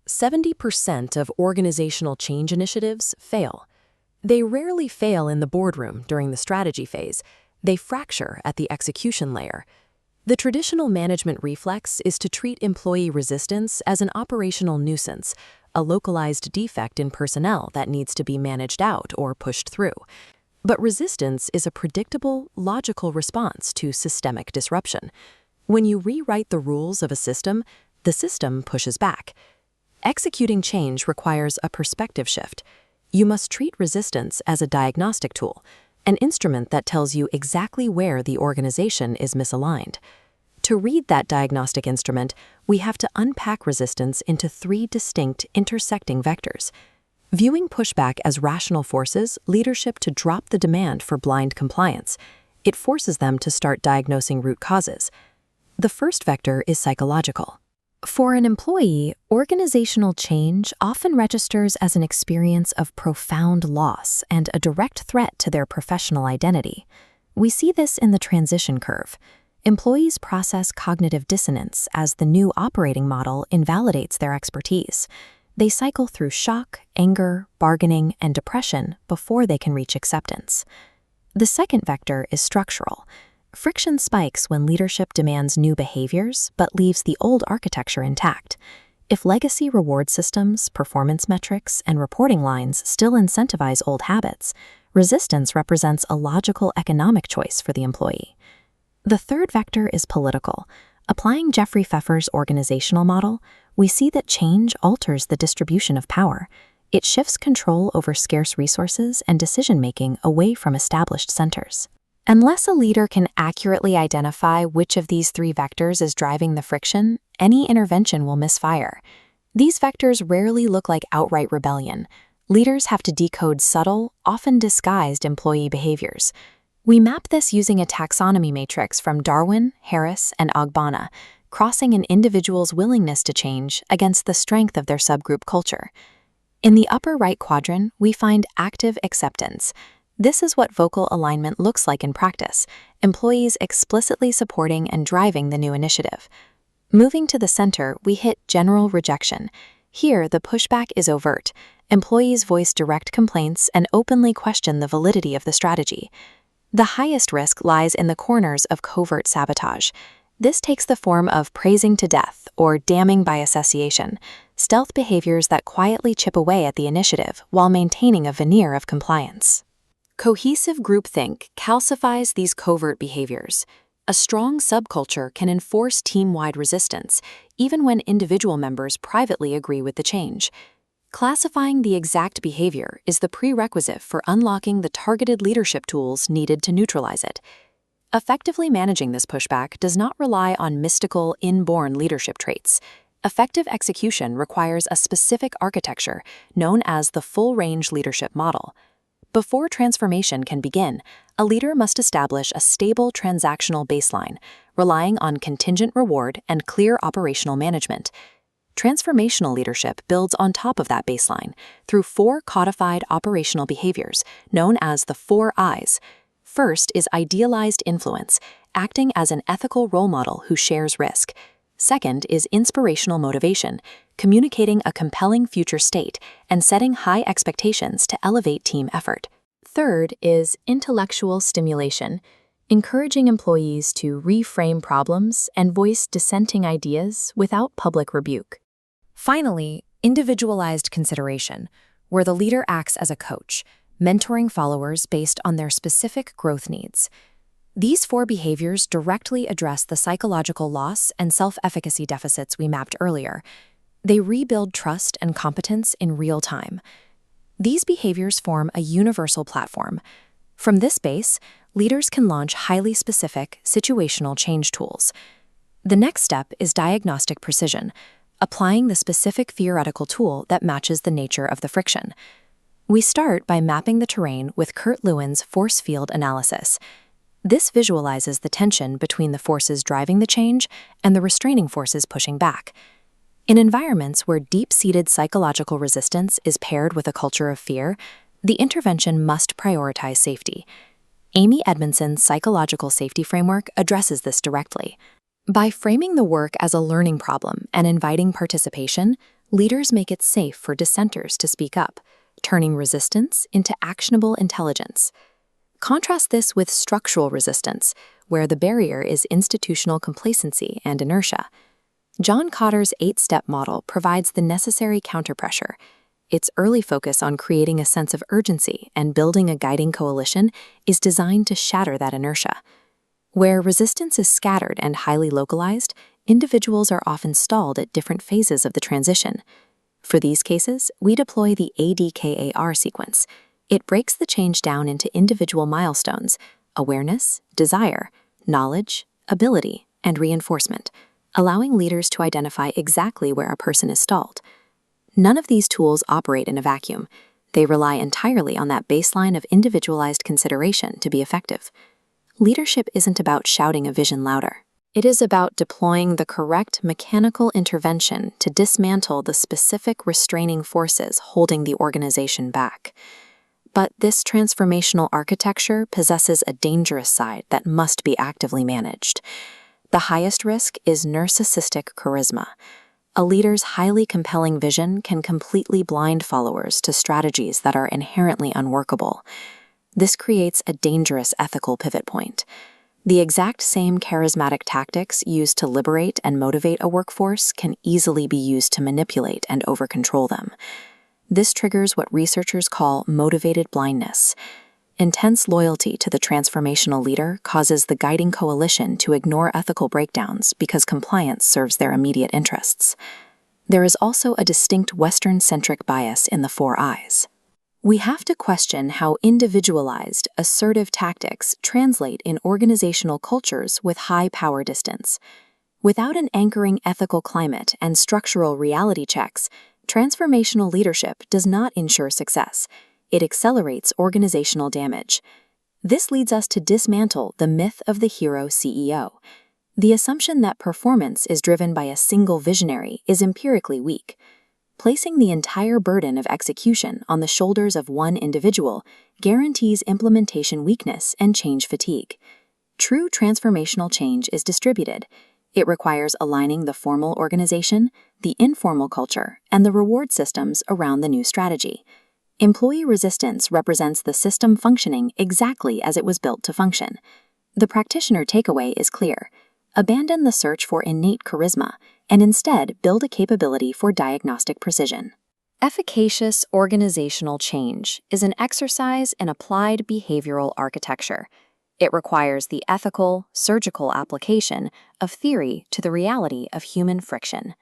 70% of organizational change initiatives fail. They rarely fail in the boardroom during the strategy phase. They fracture at the execution layer. The traditional management reflex is to treat employee resistance as an operational nuisance, a localized defect in personnel that needs to be managed out or pushed through. But resistance is a predictable, logical response to systemic disruption. When you rewrite the rules of a system, the system pushes back. Executing change requires a perspective shift. You must treat resistance as a diagnostic tool, an instrument that tells you exactly where the organization is misaligned. To read that diagnostic instrument, we have to unpack resistance into 3 distinct, intersecting vectors. Viewing pushback as rational forces, leadership to drop the demand for blind compliance. It forces them to start diagnosing root causes. The first vector is psychological. For an employee, organizational change often registers as an experience of profound loss and a direct threat to their professional identity. We see this in the transition curve. Employees process cognitive dissonance as the new operating model invalidates their expertise. They cycle through shock, anger, bargaining, and depression before they can reach acceptance. The second vector is structural. Friction spikes when leadership demands new behaviors but leaves the old architecture intact. If legacy reward systems, performance metrics, and reporting lines still incentivize old habits, resistance represents a logical economic choice for the employee. The third vector is political. Applying Jeffrey Pfeffer's organizational model, we see that change alters the distribution of power. It shifts control over scarce resources and decision-making away from established centers. Unless a leader can accurately identify which of these 3 vectors is driving the friction, any intervention will misfire. These vectors rarely look like outright rebellion. Leaders have to decode subtle, often disguised employee behaviors. We map this using a taxonomy matrix from Darwin, Harris, and Ogbonna, crossing an individual's willingness to change against the strength of their subgroup culture. In the upper right quadrant, we find active acceptance. This is what vocal alignment looks like in practice, employees explicitly supporting and driving the new initiative. Moving to the center, we hit general rejection. Here, the pushback is overt. Employees voice direct complaints and openly question the validity of the strategy. The highest risk lies in the corners of covert sabotage. This takes the form of praising to death or damning by association, stealth behaviors that quietly chip away at the initiative while maintaining a veneer of compliance. Cohesive groupthink calcifies these covert behaviors. A strong subculture can enforce team-wide resistance, even when individual members privately agree with the change. Classifying the exact behavior is the prerequisite for unlocking the targeted leadership tools needed to neutralize it. Effectively managing this pushback does not rely on mystical, inborn leadership traits. Effective execution requires a specific architecture known as the full-range leadership model. Before transformation can begin, a leader must establish a stable transactional baseline, relying on contingent reward and clear operational management. Transformational leadership builds on top of that baseline through 4 codified operational behaviors known as the 4 I's. First is idealized influence, acting as an ethical role model who shares risk. Second is inspirational motivation, communicating a compelling future state and setting high expectations to elevate team effort. Third is intellectual stimulation, encouraging employees to reframe problems and voice dissenting ideas without public rebuke. Finally, individualized consideration, where the leader acts as a coach, mentoring followers based on their specific growth needs. These 4 behaviors directly address the psychological loss and self-efficacy deficits we mapped earlier. They rebuild trust and competence in real time. These behaviors form a universal platform. From this base, leaders can launch highly specific, situational change tools. The next step is diagnostic precision, applying the specific theoretical tool that matches the nature of the friction. We start by mapping the terrain with Kurt Lewin's force field analysis. This visualizes the tension between the forces driving the change and the restraining forces pushing back. In environments where deep-seated psychological resistance is paired with a culture of fear, the intervention must prioritize safety. Amy Edmondson's psychological safety framework addresses this directly. By framing the work as a learning problem and inviting participation, Leaders make it safe for dissenters to speak up, turning resistance into actionable intelligence. Contrast this with structural resistance, where the barrier is institutional complacency and inertia. John Cotter's 8-step model provides the necessary counterpressure. Its early focus on creating a sense of urgency and building a guiding coalition is designed to shatter that inertia. Where resistance is scattered and highly localized, individuals are often stalled at different phases of the transition. For these cases, we deploy the ADKAR sequence. It breaks the change down into individual milestones: awareness, desire, knowledge, ability, and reinforcement, allowing leaders to identify exactly where a person is stalled. None of these tools operate in a vacuum. They rely entirely on that baseline of individualized consideration to be effective. Leadership isn't about shouting a vision louder. It is about deploying the correct mechanical intervention to dismantle the specific restraining forces holding the organization back. But this transformational architecture possesses a dangerous side that must be actively managed. The highest risk is narcissistic charisma. A leader's highly compelling vision can completely blind followers to strategies that are inherently unworkable. This creates a dangerous ethical pivot point. The exact same charismatic tactics used to liberate and motivate a workforce can easily be used to manipulate and over-control them. This triggers what researchers call motivated blindness. Intense loyalty to the transformational leader causes the guiding coalition to ignore ethical breakdowns because compliance serves their immediate interests. There is also a distinct Western-centric bias in the 4 I's. We have to question how individualized, assertive tactics translate in organizational cultures with high power distance. Without an anchoring ethical climate and structural reality checks, transformational leadership does not ensure success. It accelerates organizational damage. This leads us to dismantle the myth of the hero CEO. The assumption that performance is driven by a single visionary is empirically weak. Placing the entire burden of execution on the shoulders of one individual guarantees implementation weakness and change fatigue. True transformational change is distributed. It requires aligning the formal organization, the informal culture, and the reward systems around the new strategy. Employee resistance represents the system functioning exactly as it was built to function. The practitioner takeaway is clear. Abandon the search for innate charisma and instead build a capability for diagnostic precision. Efficacious organizational change is an exercise in applied behavioral architecture. It requires the ethical, surgical application of theory to the reality of human friction.